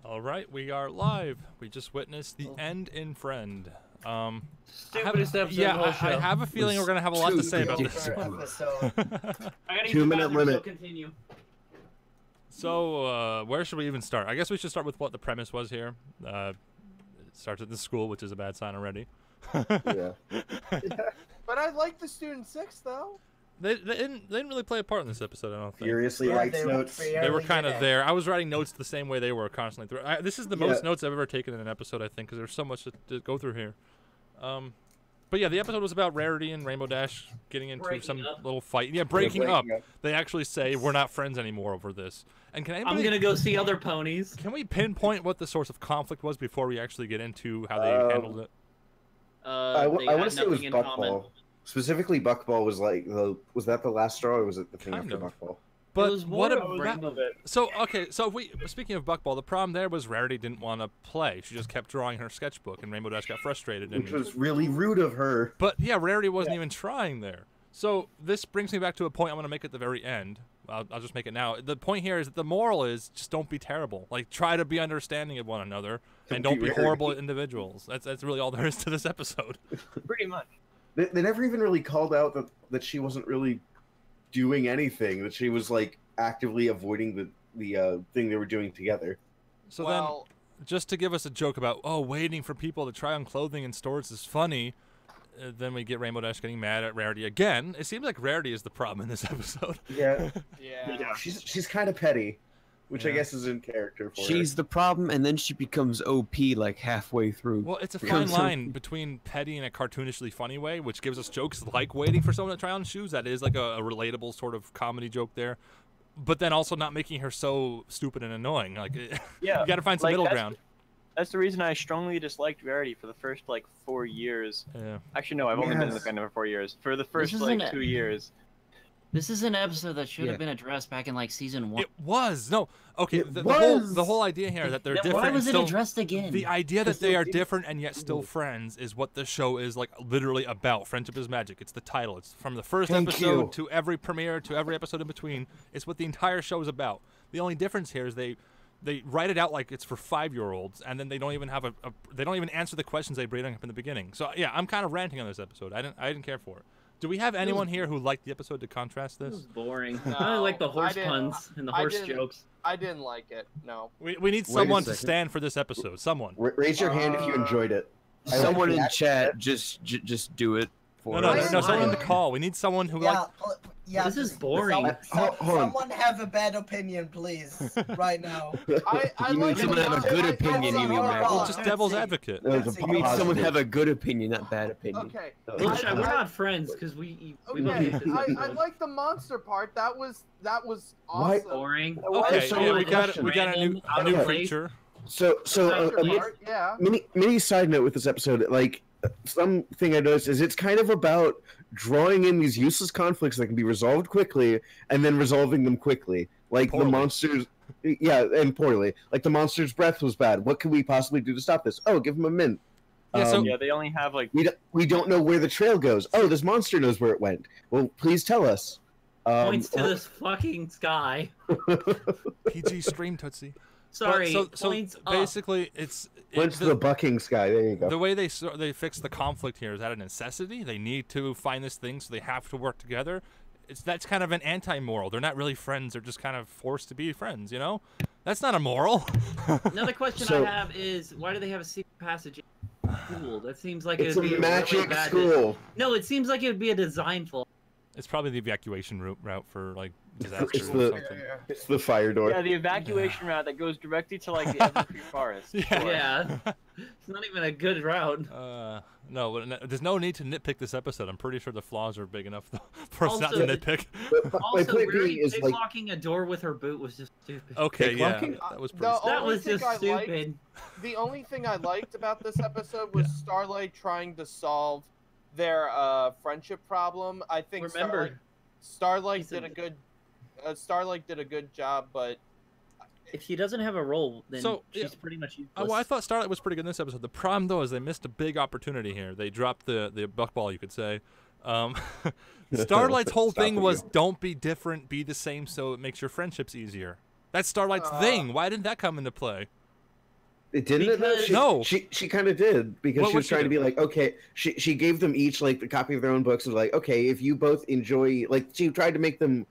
All right, we are live. We just witnessed the end in Friend. Stupidest episode of the whole show. I have a feeling we're gonna have a lot to say about this. I gotta 2 minute limit. So continue. So, where should we even start? I guess we should start with what the premise was here. It starts at the school, which is a bad sign already. Yeah. But I like the Student 6, though. They didn't really play a part in this episode, I don't think. Furiously writes notes. They were kind of there. I was writing notes the same way they were constantly through. This is the most notes I've ever taken in an episode, I think, because there's so much to go through here. But yeah, the episode was about Rarity and Rainbow Dash getting into some little fight. Yeah, breaking up. They actually say we're not friends anymore over this. And can anybody, I'm gonna go see other ponies. Can we pinpoint what the source of conflict was before we actually get into how they handled it? I want to say it was Buckball. Specifically, Buckball was like was that the last straw, or was it the thing after Buckball? But what about so if we speaking of Buckball, the problem there was Rarity didn't want to play. She just kept drawing her sketchbook, and Rainbow Dash got frustrated. Which was really rude of her. But yeah, Rarity wasn't even trying there. So this brings me back to a point I'm going to make at the very end. I'll just make it now. The point here is that the moral is just don't be terrible. Like, try to be understanding of one another, and don't be horrible individuals. That's really all there is to this episode. Pretty much. They never even really called out that she wasn't really doing anything. That she was like actively avoiding the thing they were doing together. So then, just to give us a joke about waiting for people to try on clothing in stores is funny. Then we get Rainbow Dash getting mad at Rarity again. It seems like Rarity is the problem in this episode. Yeah. Yeah. She's kind of petty, which I guess is in character for her. She's the problem, and then she becomes OP like halfway through. Well, it's a fine line between petty in a cartoonishly funny way, which gives us jokes like waiting for someone to try on shoes. That is like a relatable sort of comedy joke there. But then also not making her so stupid and annoying. Like, yeah, you got to find some middle ground. That's the reason I strongly disliked Rarity for the first, 4 years. Yeah. Actually, no, I've only been in the fandom for 4 years. For the first, 2 years. This is an episode that should have been addressed back in, season 1. It was! No, okay, the whole idea here that they're different. Why was it addressed again? The idea that they are different and yet still friends is what the show is, literally about. Friendship is magic. It's the title. It's from the first episode to every premiere to every episode in between. It's what the entire show is about. The only difference here is they write it out like it's for 5-year-olds, and then they don't even have they don't even answer the questions they bring up in the beginning. So yeah, I'm kind of ranting on this episode. I didn't care for it. Do we have anyone here who liked the episode to contrast this? It was boring. No, I like the horse puns and the horse jokes. I didn't like it. No. We need someone to stand for this episode. Someone. Raise your hand if you enjoyed it. Someone in chat, just do it. No, someone in the call. We need someone who Yeah, this is boring. Someone have a bad opinion, please, right now. You need someone to have a good opinion, you mean, Matt? Well, just devil's advocate. You need someone to have a good opinion, not bad opinion. Okay. We're not friends because we I like the monster part. That was awesome. boring. Okay, yeah, we got a new creature. So mini side note with this episode, something I noticed is it's kind of about drawing in these useless conflicts that can be resolved quickly and then resolving them quickly. Like poorly. The monsters, and poorly. Like the monster's breath was bad. What can we possibly do to stop this? Oh, give him a mint. Yeah, they only have we don't know where the trail goes. Oh, this monster knows where it went. Well, please tell us. Points to this fucking sky. PG stream Tootsie. Sorry. So basically, it's the bucking sky. There you go. The way they fix the conflict here is that a necessity. They need to find this thing, so they have to work together. That's kind of an anti-moral. They're not really friends. They're just kind of forced to be friends. You know, that's not a moral. Another question I have is why do they have a secret passage in school? That seems like it's it'd be a magic really bad school. No, it seems like it would be a design flaw. It's probably the evacuation route for disaster or something. It's the fire door. Yeah, the evacuation route that goes directly to the Evergreen Forest. Yeah. It's not even a good route. No, there's no need to nitpick this episode. I'm pretty sure the flaws are big enough for us not to nitpick. Also, really locking a door with her boot was just stupid. Okay, yeah, that was pretty. That was just stupid. The only thing I liked about this episode was Starlight trying to solve their friendship problem. I think Starlight did a good job, but if she doesn't have a role, then she's pretty much useless. Well, I thought Starlight was pretty good in this episode. The problem, though, is they missed a big opportunity here. They dropped the buckball, you could say. Starlight's whole thing was don't be different, be the same, so it makes your friendships easier. That's Starlight's thing. Why didn't that come into play? It didn't. Because... She kind of did because she was trying to be like, okay. She gave them each like a copy of their own books and was like, okay, if you both enjoy, like she tried to make them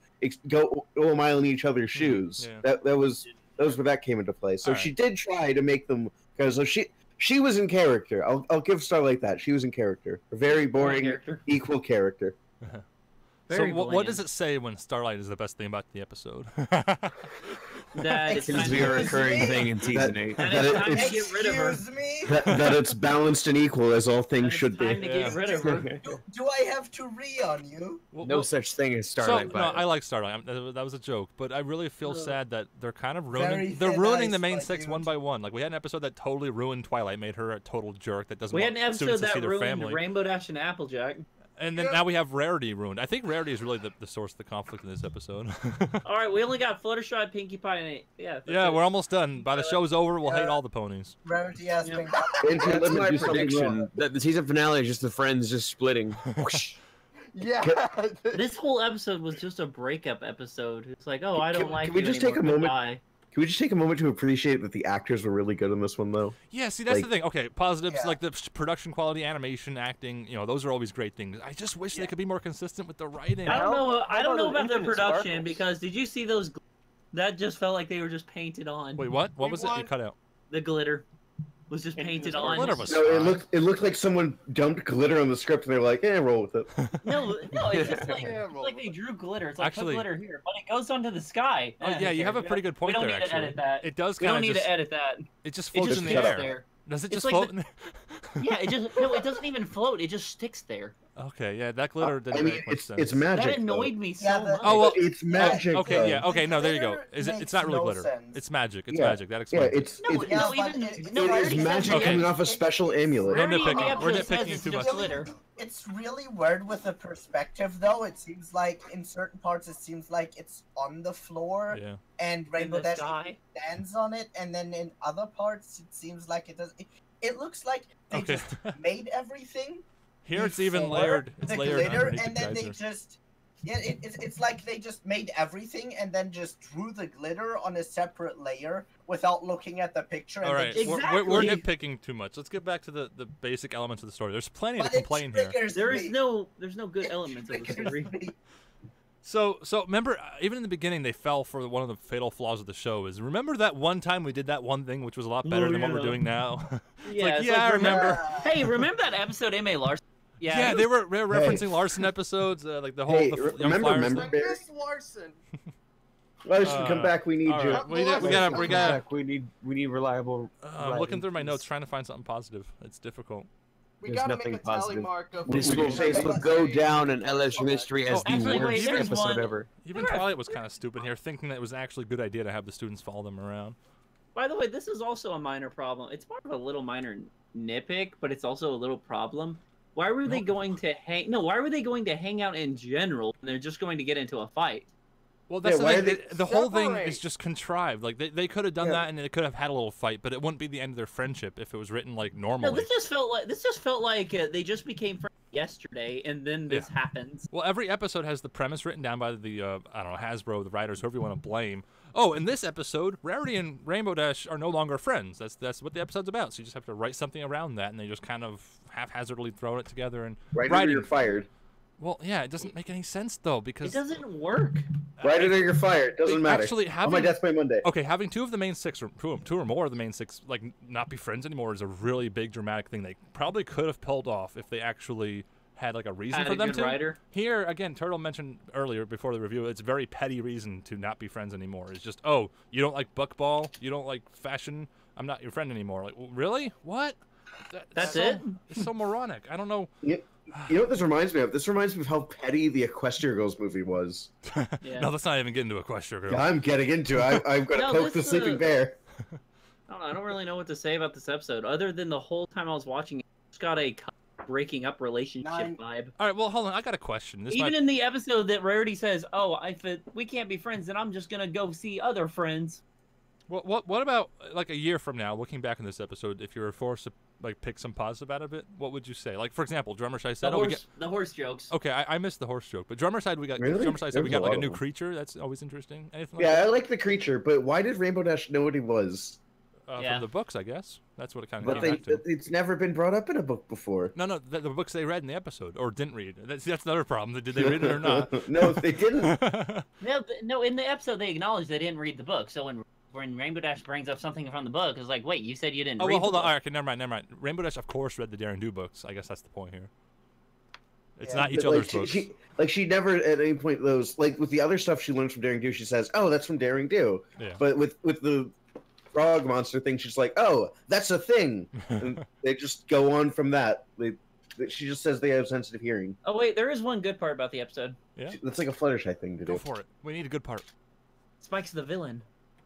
go a mile in each other's shoes. Yeah. That was where that came into play. So she did try to make them because she was in character. I'll give Starlight that. She was in character. A very boring, equal character. So what does it say when Starlight is the best thing about the episode? That it seems to be a recurring thing in season 8. That it's balanced and equal as all things should be. Time to get rid of her. Do I have to on you? No such thing as Starlight. So, no, I like Starlight. That was a joke, but I really feel sad that they're kind of ruining. They're ruining the main six one by one. Like we had an episode that totally ruined Twilight, made her a total jerk that doesn't. We had an want episode students to see that their ruined family. Rainbow Dash and Applejack. And then now we have Rarity ruined. I think Rarity is really the source of the conflict in this episode. All right, we only got Fluttershy, Pinkie Pie, and 8. Yeah, we're almost done. By the show's over, we'll hate all the ponies. Rarity has been. That's my prediction. That the season finale is just the friends just splitting. Yeah. This whole episode was just a breakup episode. It's like, oh, I don't like. Can we just take a moment? Can we just take a moment to appreciate that the actors were really good in this one, though? Yeah, see, that's the thing. Okay, positives, like the production quality, animation, acting, those are always great things. I just wish they could be more consistent with the writing. I don't know about the production, because did you see those? That just felt like they were just painted on. Wait, what? What was it? You cut out. The glitter was just painted on. No, it looked like someone dumped glitter on the script and they're like, roll with it. No, it's just like they drew glitter. It's like actually, put glitter here, but it goes onto the sky. Oh yeah, you have a pretty good point there. We don't need to edit that. It does. We don't need to edit that. It just floats in the air. There. Does it just float in there? Yeah, it doesn't even float. It just sticks there. Okay, yeah, that glitter didn't make much sense. It's magic. That annoyed me so much. Oh, well, it's magic. Okay, yeah, okay, no, there you go. It's not really glitter. Sense. It's magic. It's magic. That explains it. It is magic coming off a special amulet. No nitpicking. We're nitpicking too much. It's really weird with the perspective, though. It seems like in certain parts, it seems like it's on the floor, and Rainbow Dash stands on it, and then in other parts, it seems like it does. It looks like they just made everything. Here it's even layered. It's layered glitter, and then they just it's like they just made everything and then just drew the glitter on a separate layer without looking at the picture. All right, we're nitpicking too much. Let's get back to the basic elements of the story. There's plenty to complain here. There's no good elements of the story. So remember, even in the beginning, they fell for one of the fatal flaws of the show. Is remember that one time we did that one thing, which was a lot better than what we're doing now. I remember. Hey, remember that episode M.A. Larson? Yeah, they were referencing Larson episodes, like the whole. Remember Larson. Larson, come back. We need you. Right. We gotta. We need reliable. I'm looking through my notes, trying to find something positive. It's difficult. We gotta make a tally mark of. This will go down in LSU history as the worst episode ever. Even Twilight was kind of stupid here, thinking that it was actually a good idea to have the students follow them around. By the way, this is also a minor problem. It's more of a little minor nitpick, but it's also a little problem. Why were they going to hang? No, why were they going to hang out in general? And they're just going to get into a fight. Well, that's the thing. The whole thing is just contrived. Like they could have done that, and they could have had a little fight, but it wouldn't be the end of their friendship if it was written like normally. No, this just felt like they just became friends yesterday, and then this happens. Well, every episode has the premise written down by the I don't know, Hasbro, the writers, whoever you want to blame. Oh, in this episode, Rarity and Rainbow Dash are no longer friends. That's what the episode's about. So you just have to write something around that, and they just kind of haphazardly throw it together and write you're fired. Well, yeah, it doesn't make any sense though because it doesn't work. Write it or you're fired. Doesn't matter. Actually, on my death by Monday. Okay, having two of the main six, or two or more of the main six, like not be friends anymore is a really big dramatic thing. They probably could have pulled off if they actually had like a reason for them to. Writer. Here again, Turtle mentioned earlier before the review, it's a very petty reason to not be friends anymore. It's just, oh, you don't like buckball, you don't like fashion, I'm not your friend anymore. Like, really? What? That's it? It's so moronic. I don't know. You know what this reminds me of? This reminds me of how petty the Equestria Girls movie was. No, let's not even get into Equestria Girls. I'm getting into it. I'm going to poke the sleeping bear. I don't really know what to say about this episode, other than the whole time I was watching it, it's got a breaking up relationship vibe. All right, well, hold on. I got a question. Even in the episode that Rarity says, "Oh, we can't be friends, then I'm just gonna go see other friends." What about like a year from now, looking back on this episode, if you were forced to like pick some positive out of it, what would you say? Like for example, Drummer Side said, the horse jokes. Okay, I missed the horse joke, but Drummer Side we got like a new creature. That's always interesting. Anything? I like the creature, but why did Rainbow Dash know what he was? From the books, I guess. That's what it kind of But came back to. it's never been brought up in a book before. No, the books they read in the episode, or didn't read. That's another problem. Did they read it or not? No, they didn't. No, in the episode they acknowledged they didn't read the book. So when Rainbow Dash brings up something from the book, it's like, wait, you said you didn't read the book. Hold on. All right, okay, never mind. Rainbow Dash, of course, read the Daring Do books. I guess that's the point here. It's not each other's books. She never at any point those, like with the other stuff she learns from Daring Do, she says, "Oh, that's from Daring Do." Yeah. But with the frog monster thing, she's like, "Oh, that's a thing." And they just go on from that. She just says they have sensitive hearing. Oh wait, there is one good part about the episode. Yeah. That's like a Fluttershy thing to do. Go for it. We need a good part. Spike's the villain.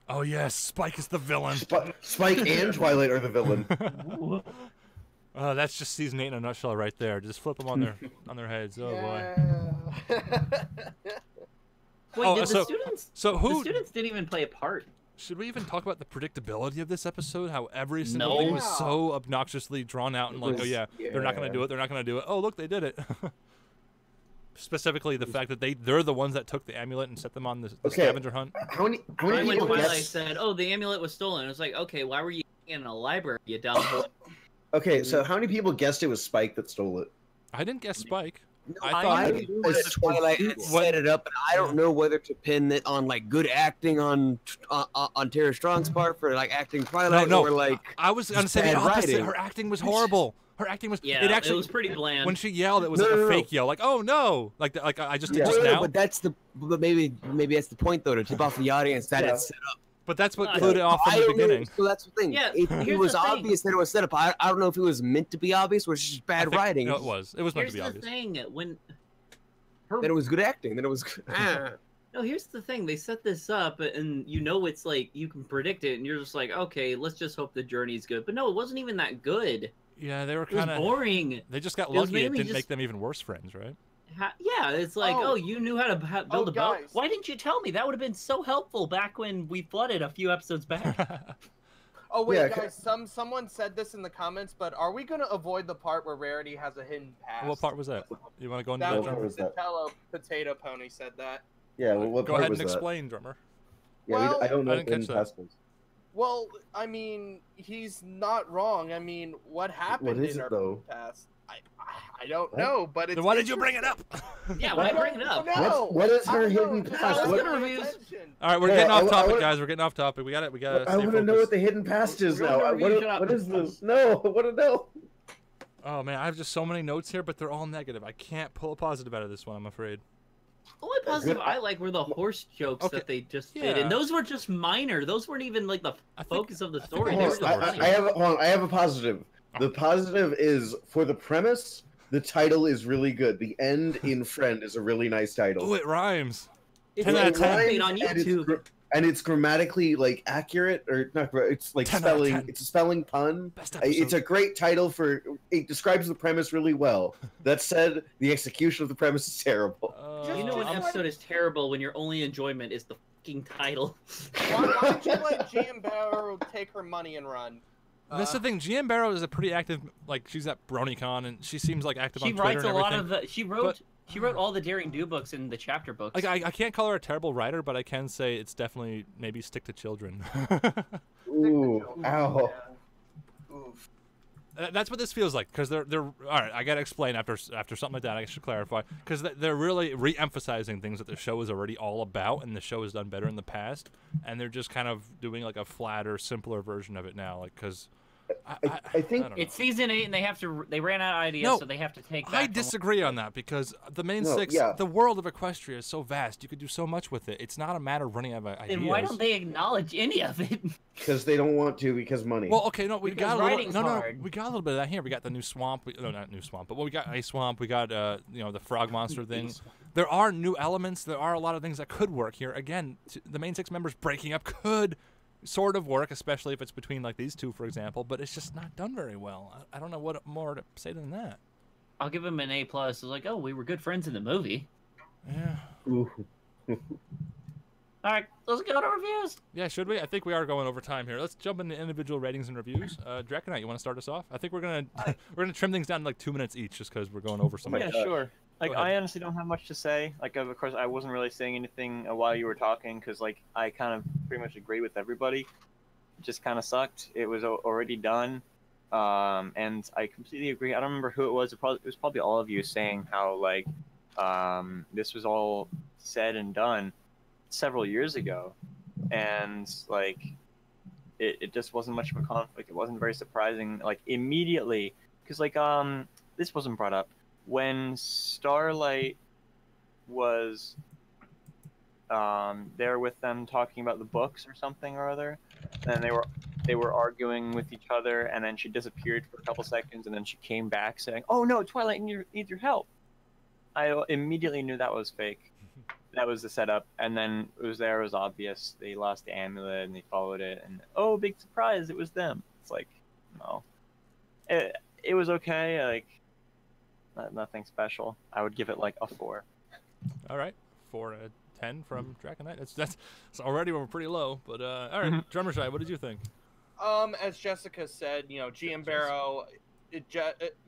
Oh yes, Spike is the villain. Spike and Twilight are the villain. That's just season 8 in a nutshell right there. Just flip them on their heads. Oh boy. Wait, did the students? So who? The students didn't even play a part. Should we even talk about the predictability of this episode? How every single thing was so obnoxiously drawn out and like, oh yeah, they're not gonna do it. They're not gonna do it. Oh look, they did it. Specifically, the fact that they're the ones that took the amulet and set them on the scavenger hunt. How many when people Twilight said, "Oh, the amulet was stolen," it was like, okay, why were you in a library, you dumb? Okay, so how many people guessed it was Spike that stole it? I didn't guess Spike. No, I thought Twilight had set it up, and I don't know whether to pin it on like good acting on Tara Strong's part for like acting Twilight, or like I was gonna say the opposite. Writing. Her acting was horrible. Her acting was it was pretty bland. When she yelled, it was like a fake yell, like oh no, like I just did just now. But maybe that's the point though, to tip off the audience that it's set up. But that's what clued it off from the beginning. So that's the thing. Yeah, it was obvious that it was set up. I don't know if it was meant to be obvious or it's just bad writing. No, it was. It was meant to be obvious. Here's the thing. Then it was good acting. Then it was. No, here's the thing. They set this up, and it's like you can predict it, and you're just like, okay, let's just hope the journey's good. But no, it wasn't even that good. Yeah, they were kind of boring. They just got lucky. It didn't make them even worse friends, right? Yeah, it's like, you knew how to build a boat. Why didn't you tell me? That would have been so helpful back when we flooded a few episodes back. Oh wait, guys, someone said this in the comments, but are we gonna avoid the part where Rarity has a hidden past? What part was that? You want to go into that, Drummer? Tello Potato Pony said that. Yeah, well, what go part ahead was and that? explain, Drummer. Yeah, well, I don't know. I didn't catch that. Well, I mean, he's not wrong. I mean, what happened in our past? I don't know, but it's. Then why did you bring it up? Yeah, why bring it up? What is her hidden past? All right, we're getting off topic, guys. We're getting off topic. We got it. I want to know what the hidden past is now. What is this? No, I want to know. Oh man, I have just so many notes here, but they're all negative. I can't pull a positive out of this one, I'm afraid. The only positive I like were the horse jokes that they just did, and those were just minor. Those weren't even like the focus of the story. I have a positive. The positive is for the premise. The title is really good. The end in Friend is a really nice title. Oh, it rhymes. It's 10 out of 10 on YouTube. And it's grammatically like accurate, or not. It's like spelling. It's a spelling pun. It's a great title for. It describes the premise really well. That said, the execution of the premise is terrible. You know, an episode is terrible when your only enjoyment is the fucking title. Why don't you let Jan Barrow take her money and run? That's the thing. Gian Barrow is a pretty active, like she's at BronyCon, and she seems like active on Twitter and everything. She writes a lot of the. She wrote all the Daring Do books in the chapter books. Like I can't call her a terrible writer, but I can say it's definitely maybe stick to children. Ooh, ow. Oof. That's what this feels like, because they're all right. I gotta explain after something like that. I should clarify, because they're really re-emphasizing things that the show is already all about, and the show has done better in the past, and they're just kind of doing like a flatter, simpler version of it now, like because. I think it's season 8, and they ran out of ideas, so they have to take. I disagree on that, because the main six, the world of Equestria is so vast. You could do so much with it. It's not a matter of running out of ideas. Then why don't they acknowledge any of it? Because they don't want to, because money. Well, okay, no, we got a little. We got a little bit of that here. We got the new swamp. No, not new swamp, but we got Ice Swamp. We got the frog monster thing. There are new elements. There are a lot of things that could work here. Again, the main 6 members breaking up could sort of work, especially if it's between like these two, for example, but it's just not done very well. I don't know what more to say than that. I'll give him an A+. It's like, oh, we were good friends in the movie. Yeah. All right, let's go to reviews. Yeah, should we? I think we are going over time here. Let's jump into individual ratings and reviews. Draconite, you want to start us off? I think we're gonna trim things down to like 2 minutes each, just because we're going over some. Yeah, sure. Like, I honestly don't have much to say. Like, of course, I wasn't really saying anything while you were talking, because, like, I kind of pretty much agree with everybody. just kind of sucked. It was already done. And I completely agree. I don't remember who it was. It was probably all of you saying how like this was all said and done several years ago, and like it just wasn't much of a conflict. It wasn't very surprising. Like immediately, because like this wasn't brought up when Starlight was there with them talking about the books or something or other, and they were arguing with each other, and then she disappeared for a couple seconds, and then she came back saying, "Oh no, Twilight needs your help." I immediately knew that was fake. That was the setup, and then it was obvious. They lost the amulet, and they followed it, and oh, big surprise, it was them. It's like, no. It was okay, like, nothing special. I would give it like a 4. All right, 4 out of 10 from Dragon Knight. That's already we're pretty low, but all right, Drummer Shy, what did you think? As Jessica said, you know, Gian Barrow,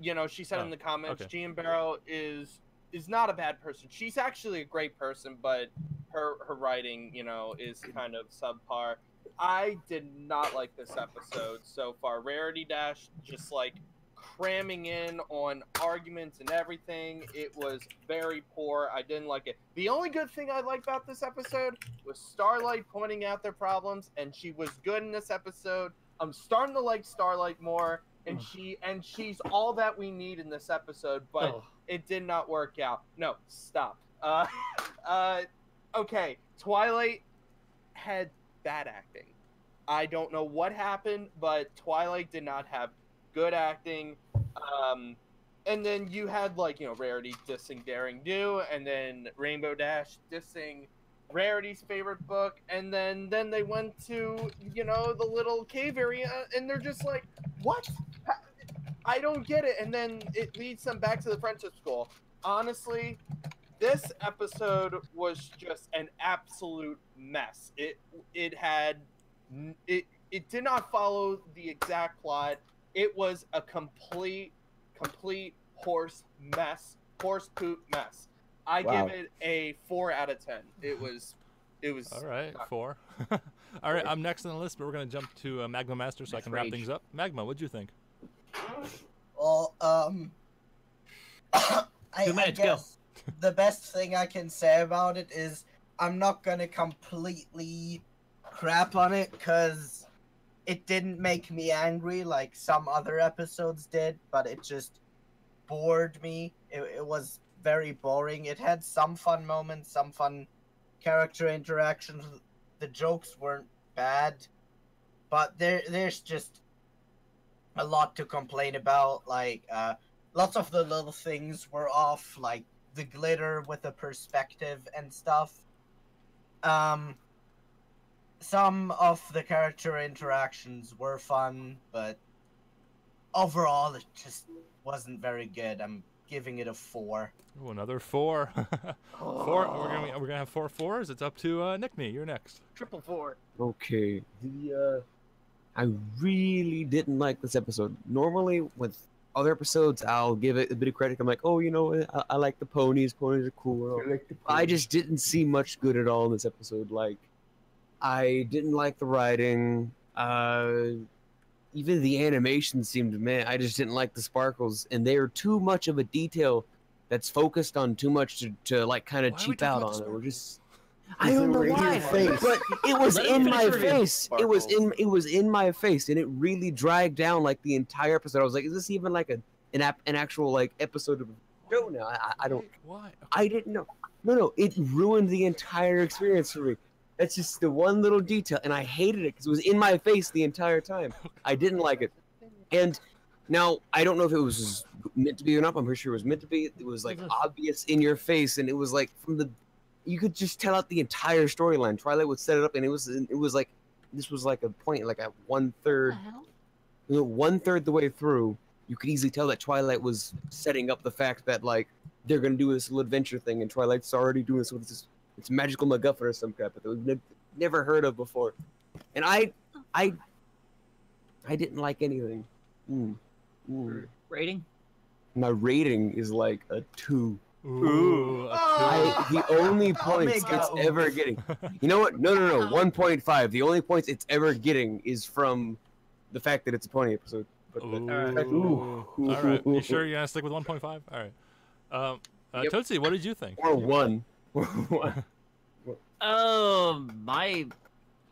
you know, she said in the comments, okay. Gian Barrow is not a bad person. She's actually a great person, but her writing, you know, is kind of subpar. I did not like this episode so far. Rarity Dash just like cramming in on arguments and everything. It was very poor. I didn't like it. The only good thing I liked about this episode was Starlight pointing out their problems, and she was good in this episode. I'm starting to like Starlight more, and she's all that we need in this episode, but it did not work out. No, stop. Okay, Twilight had bad acting. I don't know what happened, but Twilight did not have good acting. And then you had, like, you know, Rarity dissing Daring Do, and then Rainbow Dash dissing Rarity's favorite book, and then they went to, you know, the little cave area, and they're just like, what? I don't get it. And then it leads them back to the friendship school. Honestly, this episode was just an absolute mess. It did not follow the exact plot. It was a complete horse poop mess. I give it a 4 out of 10. It was all right, 4. All right, I'm next on the list, but we're gonna jump to Magma Master so I can wrap things up. Magma, what'd you think? Well, I guess the best thing I can say about it is I'm not gonna completely crap on it because it didn't make me angry like some other episodes did, but it just bored me. It was very boring. It had some fun moments, some fun character interactions. The jokes weren't bad, but there's just a lot to complain about. Like, lots of the little things were off, like the glitter with the perspective and stuff. Some of the character interactions were fun, but overall it just wasn't very good. I'm giving it a 4. Oh, another 4. 4. We're gonna have 4 4s. It's up to Nickney. You're next. Triple 4. Okay. I really didn't like this episode. Normally, with other episodes, I'll give it a bit of credit. I'm like, oh, you know, I like the ponies. Ponies are cool. I just didn't see much good at all in this episode. Like, I didn't like the writing. Even the animation seemed meh. I just didn't like the sparkles, and they are too much of a detail that's focused on too much to like kind of cheap out on it. We're just, I don't know why, but it was in my face. It was in my face, and it really dragged down like the entire episode. I was like, is this even like an actual like episode of a show now? I don't. Why? Okay. I didn't know. No, it ruined the entire experience for me. That's just the one little detail, and I hated it because it was in my face the entire time. I didn't like it. And now, I don't know if it was meant to be or not. I'm pretty sure it was meant to be. It was, like, obvious in your face, and it was, like, you could just tell out the entire storyline. Twilight would set it up, and it was like, this was, like, a point, like, at 1/3. You know, 1/3 the way through, you could easily tell that Twilight was setting up the fact that, like, they're going to do this little adventure thing, and Twilight's already doing this with this. It's magical MacGuffin or some crap that we've never heard of before, and I didn't like anything. Rating? My rating is like a 2. Ooh. The only points it's ever getting. You know what? No. 1.5. The only points it's ever getting is from the fact that it's a pony episode. But All right. You sure you're gonna stick with 1.5? All right. Yep. Tootsie, what did you think? Or 1.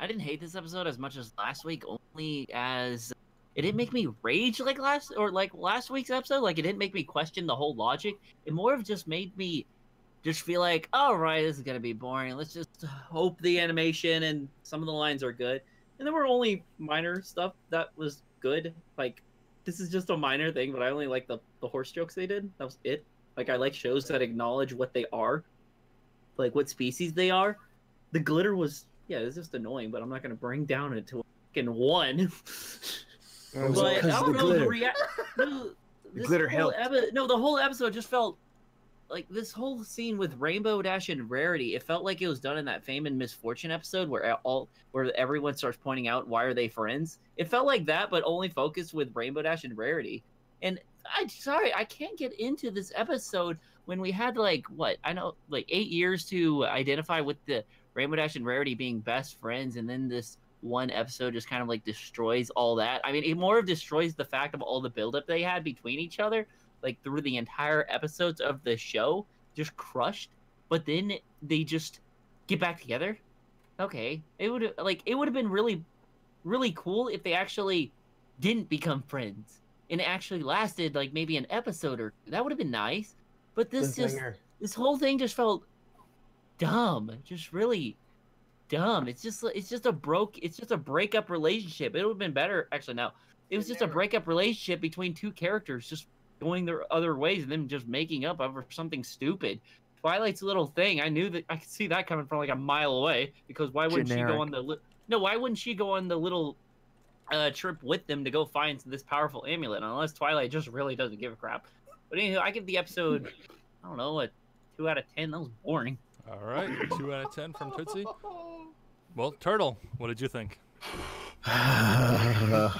I didn't hate this episode as much as last week, only as it didn't make me rage like last week's episode. Like, it didn't make me question the whole logic. It more of just made me just feel like, all right, this is gonna be boring. Let's just hope the animation and some of the lines are good. And there were only minor stuff that was good. Like, this is just a minor thing, but I only like the horse jokes they did. That was it. Like, I like shows that acknowledge what they are, like what species they are. The glitter was, yeah, it's just annoying, but I'm not gonna bring down it to a fucking 1. But I don't know, the glitter helped. The whole episode just felt like this whole scene with Rainbow Dash and Rarity. It felt like it was done in that Fame and Misfortune episode where everyone starts pointing out why are they friends. It felt like that, but only focused with Rainbow Dash and Rarity. And I can't get into this episode when we had 8 years to identify with the Rainbow Dash and Rarity being best friends, and then this one episode just kind of like destroys all that. I mean, it more of destroys the fact of all the buildup they had between each other, like through the entire episodes of the show, just crushed. But then they just get back together. Okay, it would have been really, really cool if they actually didn't become friends and it actually lasted like maybe an episode or two. That would have been nice. But this whole thing just felt dumb, just really dumb. It's just a breakup relationship. It would have been better. Actually, no, it was just a breakup relationship between two characters just going their other ways and then just making up over something stupid. Twilight's little thing, I knew that I could see that coming from like a mile away, because why wouldn't she go on why wouldn't she go on the little trip with them to go find this powerful amulet, unless Twilight just really doesn't give a crap. But anyway, I give the episode, I don't know, a 2 out of 10. That was boring. All right, 2 out of 10 from Tootsie. Well, Turtle, what did you think? I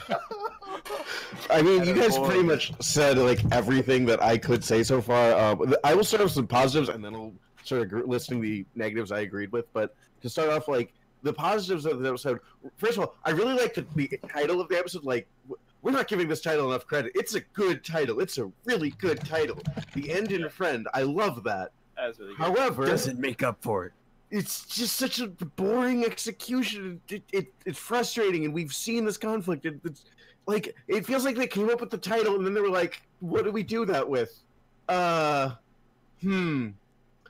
mean, you guys pretty much said like everything that I could say so far. I will start with some positives, and then I'll start listing the negatives I agreed with. But to start off, like the positives of the episode. First of all, I really like the title of the episode. Like, we're not giving this title enough credit. It's a good title. It's a really good title. The End in a Friend. I love that. That's really good. However, doesn't make up for it. It's just such a boring execution. It's frustrating, and we've seen this conflict. It's like, it feels like they came up with the title, and then they were like, "What do we do that with?"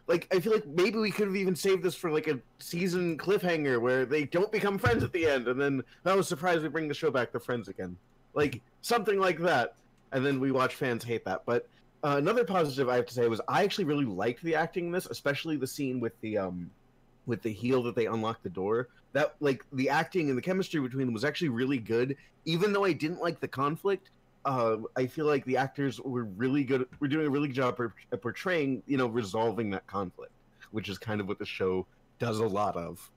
Like, I feel like maybe we could have even saved this for like a season cliffhanger where they don't become friends at the end, and then I was surprised we bring the show back to friends again, like something like that. And then we watch fans hate that. But another positive I have to say was I actually really liked the acting in this, especially the scene with the heel that they unlocked the door. That, like, the acting and the chemistry between them was actually really good. Even though I didn't like the conflict, I feel like the actors were really good. We're doing a really good job at portraying, resolving that conflict, which is kind of what the show does a lot of.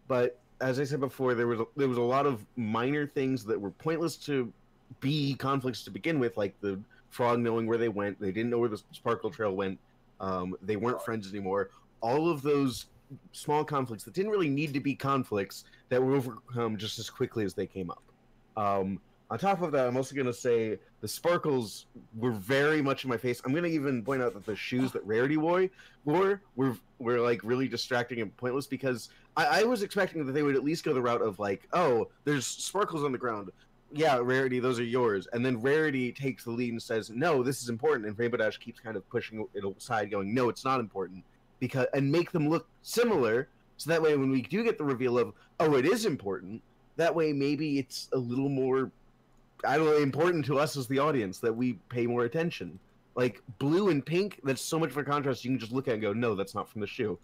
But as I said before, there was a lot of minor things that were pointless to be conflicts to begin with, like the frog knowing where they went. They didn't know where the Sparkle Trail went. They weren't friends anymore. All of those small conflicts that didn't really need to be conflicts that were overcome just as quickly as they came up. On top of that, I'm also going to say the sparkles were very much in my face. I'm going to even point out that the shoes that Rarity wore were like really distracting and pointless, because I was expecting that they would at least go the route of like, oh, there's sparkles on the ground. Yeah, Rarity, those are yours. And then Rarity takes the lead and says, no, this is important. And Rainbow Dash keeps kind of pushing it aside, going, no, it's not important. And make them look similar, so that way when we do get the reveal of, oh, it is important, that way maybe it's a little more, I don't know, important to us as the audience, that we pay more attention. Like blue and pink, that's so much of a contrast. You can just look at it and go, no, that's not from the shoe.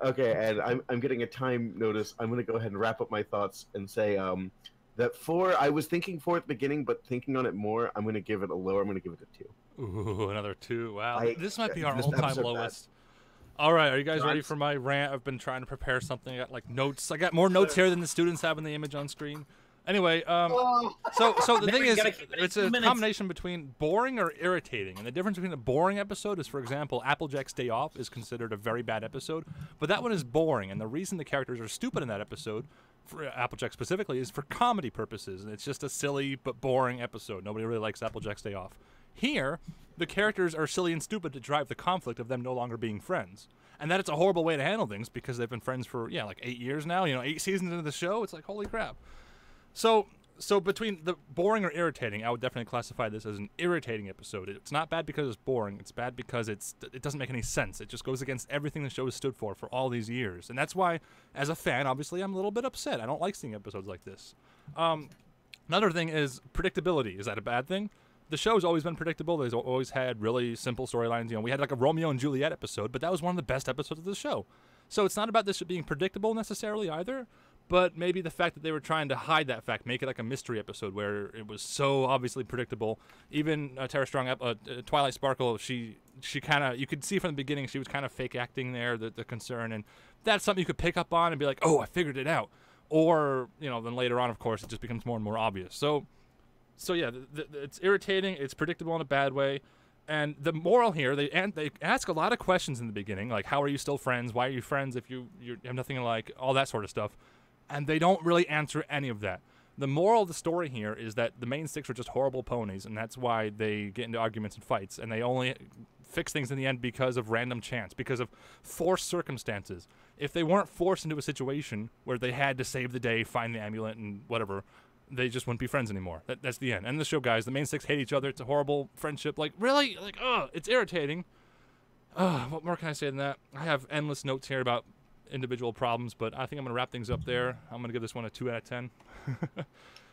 Okay, and I'm getting a time notice. I'm going to go ahead and wrap up my thoughts and say that 4, I was thinking 4 at the beginning, but thinking on it more, I'm going to give it a lower. I'm going to give it a 2. Ooh, another 2. Wow. This might be our all-time lowest. All right, are you guys ready for my rant? I've been trying to prepare something. I got like notes. I got more notes here than the students have in the image on screen. Anyway, so the thing is, it's a 2 minutes. combination between boring or irritating. And the difference between a boring episode is, for example, Applejack's Day Off is considered a very bad episode, but that one is boring. And the reason the characters are stupid in that episode, for Applejack specifically, is for comedy purposes. And it's just a silly but boring episode. Nobody really likes Applejack's Day Off. Here, the characters are silly and stupid to drive the conflict of them no longer being friends. And that it's a horrible way to handle things because they've been friends for, like 8 years now. 8 seasons into the show. It's like, holy crap. So between the boring or irritating, I would definitely classify this as an irritating episode. It's not bad because it's boring. It's bad because it doesn't make any sense. It just goes against everything the show has stood for all these years. And that's why, as a fan, obviously, I'm a little bit upset. I don't like seeing episodes like this. Another thing is predictability. Is that a bad thing? The show's always been predictable. They've always had really simple storylines. We had like a Romeo and Juliet episode, but that was one of the best episodes of the show. So it's not about this being predictable necessarily either, but maybe the fact that they were trying to hide that fact, make it like a mystery episode where it was so obviously predictable. Even Tara Strong, Twilight Sparkle, she kind of, you could see from the beginning she was kind of fake acting there, the concern, and that's something you could pick up on and be like, oh, I figured it out. Or, then later on, of course, it just becomes more and more obvious. So yeah, it's irritating. It's predictable in a bad way. And the moral here, they ask a lot of questions in the beginning, like how are you still friends? Why are you friends if you have nothing like, all that sort of stuff. And they don't really answer any of that. The moral of the story here is that the main six are just horrible ponies, and that's why they get into arguments and fights. And they only fix things in the end because of random chance, because of forced circumstances. If they weren't forced into a situation where they had to save the day, find the amulet, and whatever, they just wouldn't be friends anymore. That's the end. End of the show, guys. The main six hate each other. It's a horrible friendship. Like, really? Like, it's irritating. What more can I say than that? I have endless notes here about individual problems, but I think I'm going to wrap things up there. I'm going to give this one a 2 out of 10.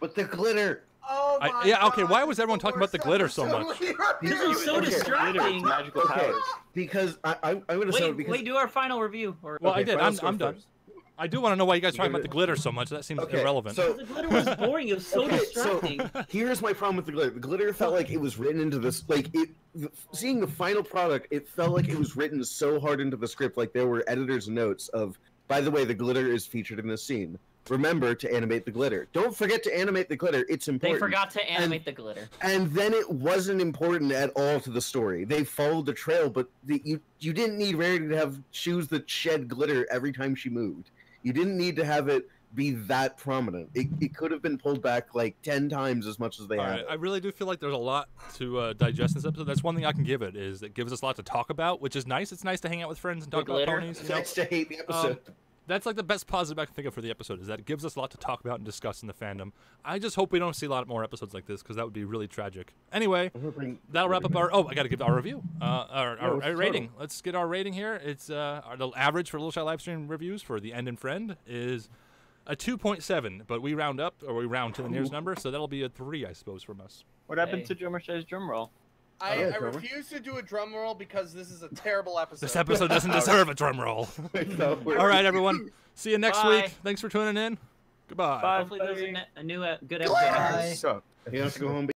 But the glitter. Oh my God, okay, why was it's everyone the talking about the worst glitter so episode much? This is so distracting. Magical powers. Because I'm going to say because do our final review. Well, I did. I'm done. I do want to know why you guys are talking about the glitter so much. That seems irrelevant. So the glitter was boring. It was so distracting. So here's my problem with the glitter. The glitter felt like it was written into this. Seeing the final product, it felt like it was written so hard into the script. Like there were editor's notes of, by the way, the glitter is featured in this scene. Remember to animate the glitter. Don't forget to animate the glitter. It's important. They forgot to animate the glitter. And then it wasn't important at all to the story. They followed the trail, but you didn't need Rarity to have shoes that shed glitter every time she moved. You didn't need to have it be that prominent. It could have been pulled back like 10 times as much as they had. I really do feel like there's a lot to digest this episode. That's one thing I can give it, is it gives us a lot to talk about, which is nice. It's nice to hang out with friends and talk about ponies. It's nice to hate the episode. That's like the best positive I can think of for the episode, is that it gives us a lot to talk about and discuss in the fandom. I just hope we don't see a lot more episodes like this, because that would be really tragic. Anyway, that'll wrap up our... Oh, I got to give our review. Our rating. Let's get our rating here. It's the average for Little Shy Livestream reviews for The End and Friend is a 2.7, but we round up, or we round to the nearest number, so that'll be a 3, I suppose, from us. What happened to Drummer Shay's drum roll? I refuse to do a drum roll because this is a terrible episode. This episode doesn't deserve a drum roll. All right, everyone. See you next week. Thanks for tuning in. Goodbye. Hopefully there's a new good episode. He has to go home.